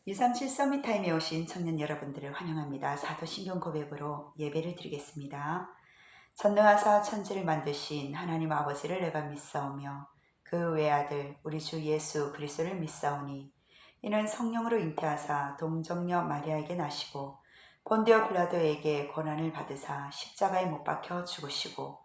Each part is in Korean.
237 서밋타임에 오신 청년 여러분들을 환영합니다. 사도신경 고백으로 예배를 드리겠습니다. 전능하사 천지를 만드신 하나님 아버지를 내가 믿사오며 그 외아들 우리 주 예수 그리스도를 믿사오니 이는 성령으로 잉태하사 동정녀 마리아에게 나시고 본디오 빌라도에게 고난을 받으사 십자가에 못 박혀 죽으시고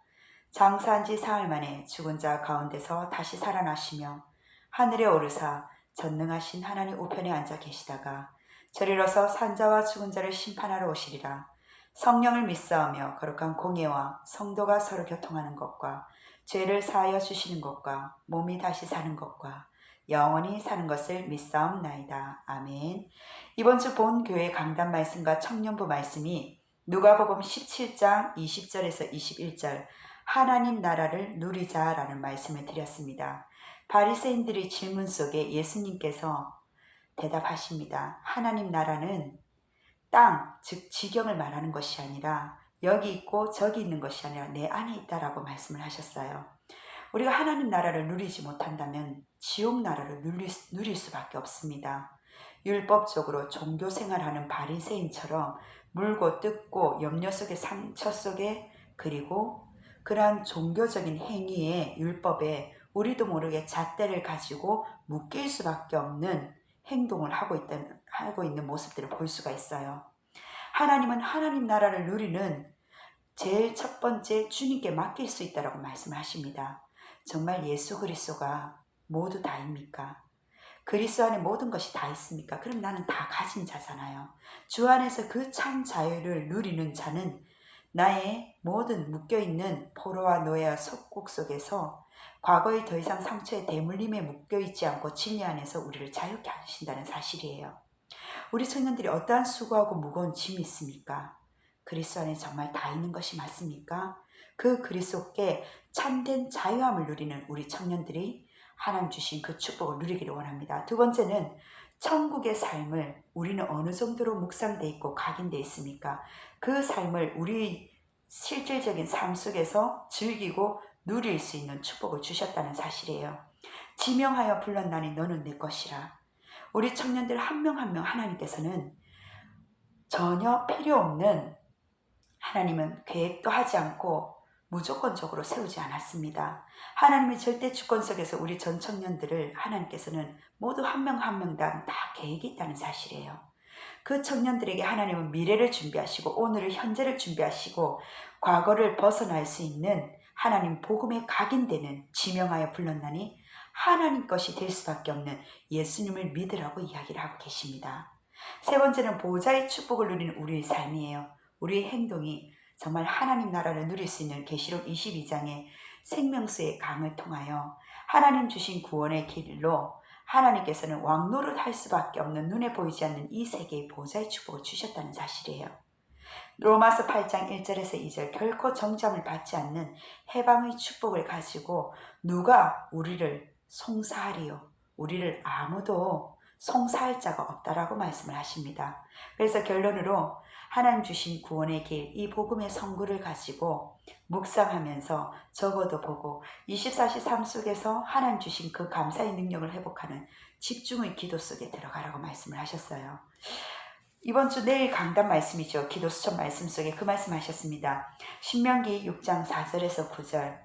장사한 지 사흘 만에 죽은 자 가운데서 다시 살아나시며 하늘에 오르사 전능하신 하나님 우편에 앉아 계시다가 저리로서 산자와 죽은 자를 심판하러 오시리라. 성령을 믿사오며 거룩한 공예와 성도가 서로 교통하는 것과 죄를 사하여 주시는 것과 몸이 다시 사는 것과 영원히 사는 것을 믿사옵나이다. 아멘. 이번 주 본 교회 강단 말씀과 청년부 말씀이 누가복음 17장 20절에서 21절 하나님 나라를 누리자라는 말씀을 드렸습니다. 바리새인들의 질문 속에 예수님께서 대답하십니다. 하나님 나라는 땅, 즉 지경을 말하는 것이 아니라 여기 있고 저기 있는 것이 아니라 내 안에 있다라고 말씀을 하셨어요. 우리가 하나님 나라를 누리지 못한다면 지옥 나라를 누릴 수밖에 없습니다. 율법적으로 종교 생활하는 바리새인처럼 물고 뜯고 염려 속에 상처 속에 그리고 그러한 종교적인 행위에 율법에 우리도 모르게 잣대를 가지고 묶일 수밖에 없는 행동을 하고 있는 모습들을 볼 수가 있어요. 하나님은 하나님 나라를 누리는 제일 첫 번째 주님께 맡길 수 있다고 말씀하십니다. 정말 예수 그리스도가 모두 다입니까? 그리스도 안에 모든 것이 다 있습니까? 그럼 나는 다 가진 자잖아요. 주 안에서 그 참 자유를 누리는 자는 나의 모든 묶여있는 포로와 노예와 속국 속에서 과거의 더 이상 상처의 대물림에 묶여있지 않고 진리 안에서 우리를 자유케 하신다는 사실이에요. 우리 청년들이 어떠한 수고하고 무거운 짐이 있습니까? 그리스도 안에 정말 다 있는 것이 맞습니까? 그 그리스도께 참된 자유함을 누리는 우리 청년들이 하나님 주신 그 축복을 누리기를 원합니다. 두 번째는 천국의 삶을 우리는 어느 정도로 묵상돼 있고 각인돼 있습니까? 그 삶을 우리 실질적인 삶 속에서 즐기고 누릴 수 있는 축복을 주셨다는 사실이에요. 지명하여 불렀나니 너는 내 것이라. 우리 청년들 한 명 한 명 하나님께서는 전혀 필요 없는, 하나님은 계획도 하지 않고 무조건적으로 세우지 않았습니다. 하나님의 절대 주권 속에서 우리 전 청년들을 하나님께서는 모두 한 명 한 명당 다 계획이 있다는 사실이에요. 그 청년들에게 하나님은 미래를 준비하시고 오늘을 현재를 준비하시고 과거를 벗어날 수 있는 하나님 복음에 각인되는 지명하여 불렀나니 하나님 것이 될 수밖에 없는 예수님을 믿으라고 이야기를 하고 계십니다. 세 번째는 보호자의 축복을 누리는 우리의 삶이에요. 우리의 행동이 정말 하나님 나라를 누릴 수 있는 계시록 22장의 생명수의 강을 통하여 하나님 주신 구원의 길로 하나님께서는 왕노릇 할 수밖에 없는 눈에 보이지 않는 이 세계의 보호자의 축복을 주셨다는 사실이에요. 로마서 8장 1절에서 2절 결코 정잠을 받지 않는 해방의 축복을 가지고 누가 우리를 송사하리요? 우리를 아무도 송사할 자가 없다라고 말씀을 하십니다. 그래서 결론으로 하나님 주신 구원의 길, 이 복음의 선구를 가지고 묵상하면서 적어도 보고 24시 삶 속에서 하나님 주신 그 감사의 능력을 회복하는 집중의 기도 속에 들어가라고 말씀을 하셨어요. 이번 주 내일 강단 말씀이죠. 기도 수첩 말씀 속에 그 말씀 하셨습니다. 신명기 6장 4절에서 9절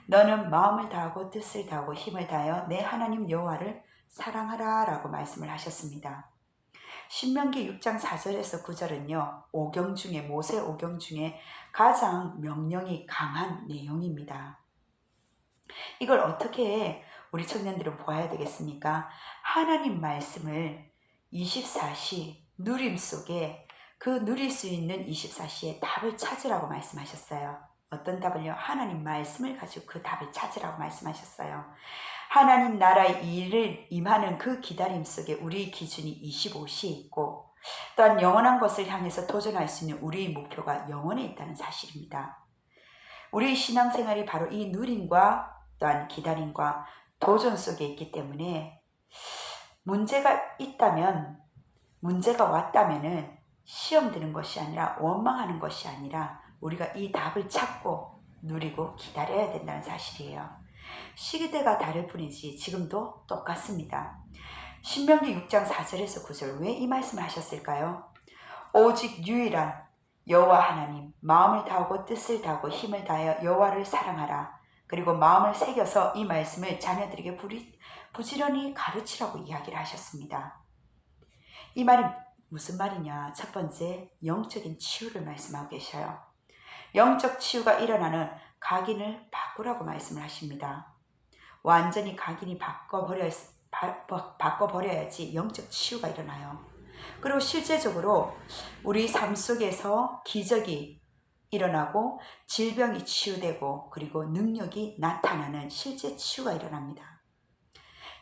너는 마음을 다하고 뜻을 다하고 힘을 다하여 내 하나님 여호와를 사랑하라 라고 말씀을 하셨습니다. 신명기 6장 4절에서 9절은요. 오경 중에 모세 오경 중에 가장 명령이 강한 내용입니다. 이걸 어떻게 우리 청년들은 보아야 되겠습니까? 하나님 말씀을 24시 누림 속에 그 누릴 수 있는 24시에 답을 찾으라고 말씀하셨어요. 어떤 답을요? 하나님 말씀을 가지고 그 답을 찾으라고 말씀하셨어요. 하나님 나라의 일을 임하는 그 기다림 속에 우리의 기준이 25시에 있고 또한 영원한 것을 향해서 도전할 수 있는 우리의 목표가 영원에 있다는 사실입니다. 우리의 신앙생활이 바로 이 누림과 또한 기다림과 도전 속에 있기 때문에 문제가 있다면, 문제가 왔다면은 시험 드는 것이 아니라 원망하는 것이 아니라 우리가 이 답을 찾고 누리고 기다려야 된다는 사실이에요. 시기대가 다를 뿐이지 지금도 똑같습니다. 신명기 6장 4절에서 9절 왜 이 말씀을 하셨을까요? 오직 유일한 여호와 하나님, 마음을 다하고 뜻을 다하고 힘을 다하여 여호와를 사랑하라. 그리고 마음을 새겨서 이 말씀을 자녀들에게 부지런히 가르치라고 이야기를 하셨습니다. 이 말이 무슨 말이냐? 첫 번째, 영적인 치유를 말씀하고 계셔요. 영적 치유가 일어나는 각인을 바꾸라고 말씀을 하십니다. 완전히 각인이 바꿔버려야지 영적 치유가 일어나요. 그리고 실제적으로 우리 삶 속에서 기적이 일어나고 질병이 치유되고 그리고 능력이 나타나는 실제 치유가 일어납니다.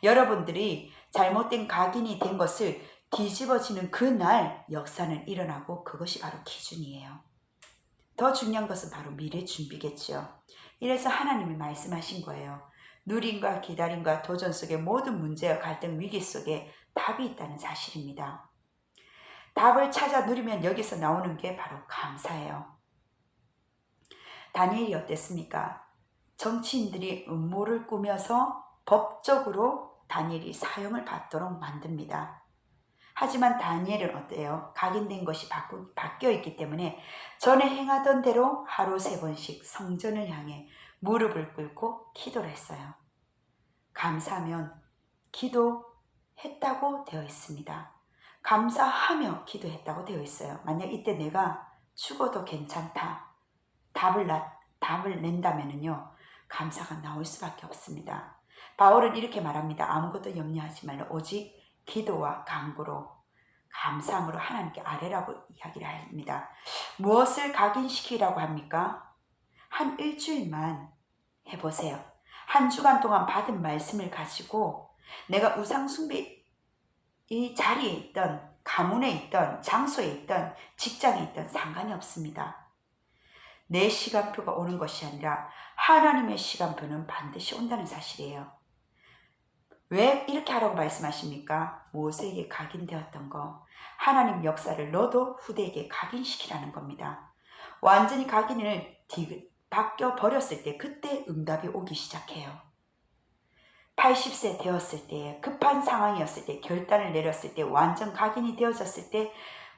여러분들이 잘못된 각인이 된 것을 뒤집어지는 그날 역사는 일어나고 그것이 바로 기준이에요. 더 중요한 것은 바로 미래 준비겠죠. 이래서 하나님이 말씀하신 거예요. 누림과 기다림과 도전 속에 모든 문제와 갈등 위기 속에 답이 있다는 사실입니다. 답을 찾아 누리면 여기서 나오는 게 바로 감사예요. 다니엘이 어땠습니까? 정치인들이 음모를 꾸며서 법적으로 다니엘이 사형을 받도록 만듭니다. 하지만 다니엘은 어때요? 각인된 것이 바뀌어 있기 때문에 전에 행하던 대로 하루 3번씩 성전을 향해 무릎을 꿇고 기도를 했어요. 감사하면 기도했다고 되어 있습니다. 감사하며 기도했다고 되어 있어요. 만약 이때 내가 죽어도 괜찮다. 답을 낸다면요. 감사가 나올 수밖에 없습니다. 바울은 이렇게 말합니다. 아무것도 염려하지 말라. 오직 기도와 간구로 감사함으로 하나님께 아뢰라고 이야기를 합니다. 무엇을 각인시키라고 합니까? 한 일주일만 해보세요. 한 주간 동안 받은 말씀을 가지고 내가 우상숭배 이 자리에 있던 가문에 있던 장소에 있던 직장에 있던 상관이 없습니다. 내 시간표가 오는 것이 아니라 하나님의 시간표는 반드시 온다는 사실이에요. 왜 이렇게 하라고 말씀하십니까? 모세에게 각인되었던 거 하나님 역사를 너도 후대에게 각인시키라는 겁니다. 완전히 각인을 바뀌어 버렸을 때 그때 응답이 오기 시작해요. 80세 되었을 때 급한 상황이었을 때 결단을 내렸을 때 완전 각인이 되어졌을 때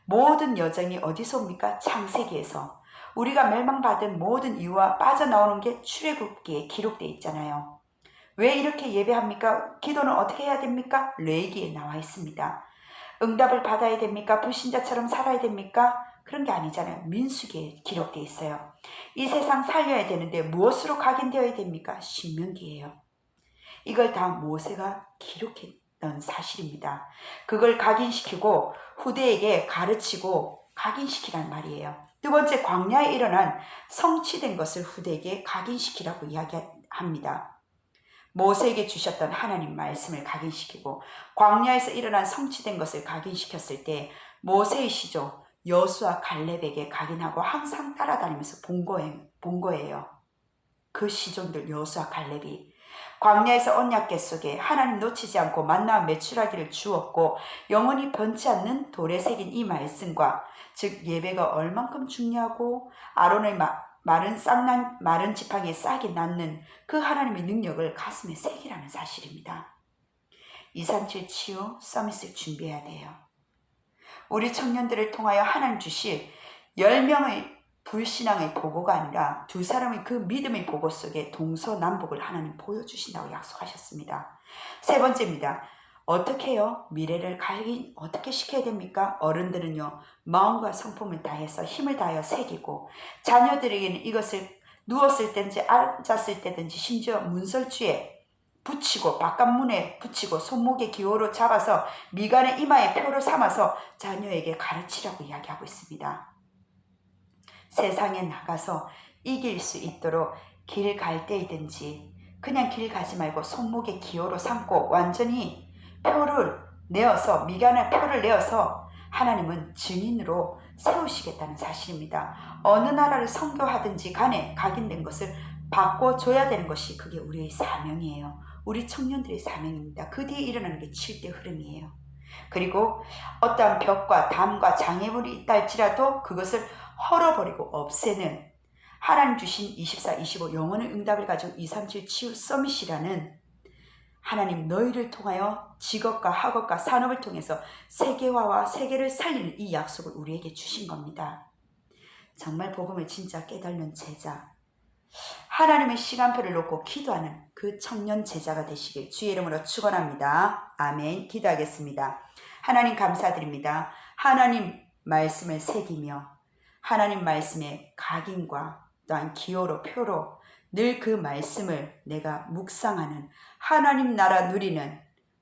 모든 여정이 어디서 옵니까? 창세기에서 우리가 멸망받은 모든 이유와 빠져나오는 게 출애굽기에 기록되어 있잖아요. 왜 이렇게 예배합니까? 기도는 어떻게 해야 됩니까? 레위기에 나와 있습니다. 응답을 받아야 됩니까? 불신자처럼 살아야 됩니까? 그런 게 아니잖아요. 민수기에 기록되어 있어요. 이 세상 살려야 되는데 무엇으로 각인되어야 됩니까? 신명기예요. 이걸 다 모세가 기록했던 사실입니다. 그걸 각인시키고 후대에게 가르치고 각인시키란 말이에요. 두 번째, 광야에 일어난 성취된 것을 후대에게 각인시키라고 이야기합니다. 모세에게 주셨던 하나님 말씀을 각인시키고 광야에서 일어난 성취된 것을 각인시켰을 때 모세의 시조 여수와 갈렙에게 각인하고 항상 따라다니면서 본 거예요. 그 시종들 여수와 갈렙이 광야에서 언약궤 속에 하나님 놓치지 않고 만나와 메추라기를 주었고 영원히 변치 않는 돌에 새긴 이 말씀과 즉 예배가 얼만큼 중요하고 아론의 마른 지팡이에 싹이 낳는 그 하나님의 능력을 가슴에 새기라는 사실입니다. 237 치유 서밋을 준비해야 돼요. 우리 청년들을 통하여 하나님 주실 10명의 불신앙의 보고가 아니라 두 사람의 그 믿음의 보고 속에 동서남북을 하나님 보여주신다고 약속하셨습니다. 세 번째입니다. 어떻게 해요? 미래를 각인 어떻게 시켜야 됩니까? 어른들은요, 마음과 성품을 다해서 힘을 다하여 새기고 자녀들에게는 이것을 누웠을 때든지 앉았을 때든지 심지어 문설주에 붙이고 바깥문에 붙이고 손목에 기호로 잡아서 미간의 이마에 표를 삼아서 자녀에게 가르치라고 이야기하고 있습니다. 세상에 나가서 이길 수 있도록 길 갈 때이든지 그냥 길 가지 말고 손목에 기호로 삼고 완전히 표를 내어서 미간에 표를 내어서 하나님은 증인으로 세우시겠다는 사실입니다. 어느 나라를 선교하든지 간에 각인된 것을 바꿔줘야 되는 것이 그게 우리의 사명이에요. 우리 청년들의 사명입니다. 그 뒤에 일어나는 게 7대 흐름이에요. 그리고 어떠한 벽과 담과 장애물이 있다 할지라도 그것을 헐어버리고 없애는 하나님 주신 24, 25 영혼의 응답을 가지고 237 치유 서밋이라는 하나님 너희를 통하여 직업과 학업과 산업을 통해서 세계화와 세계를 살리는 이 약속을 우리에게 주신 겁니다. 정말 복음을 진짜 깨닫는 제자, 하나님의 시간표를 놓고 기도하는 그 청년 제자가 되시길 주의 이름으로 축원합니다. 아멘. 기도하겠습니다. 하나님 감사드립니다. 하나님 말씀을 새기며 하나님 말씀의 각인과 또한 기호로 표로 늘 그 말씀을 내가 묵상하는 하나님 나라 누리는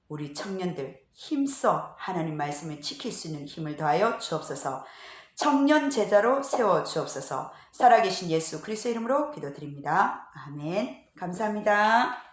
우리 청년들 힘써 하나님 말씀을 지킬 수 있는 힘을 더하여 주옵소서. 청년 제자로 세워 주옵소서. 살아계신 예수 그리스도의 이름으로 기도드립니다. 아멘. 감사합니다.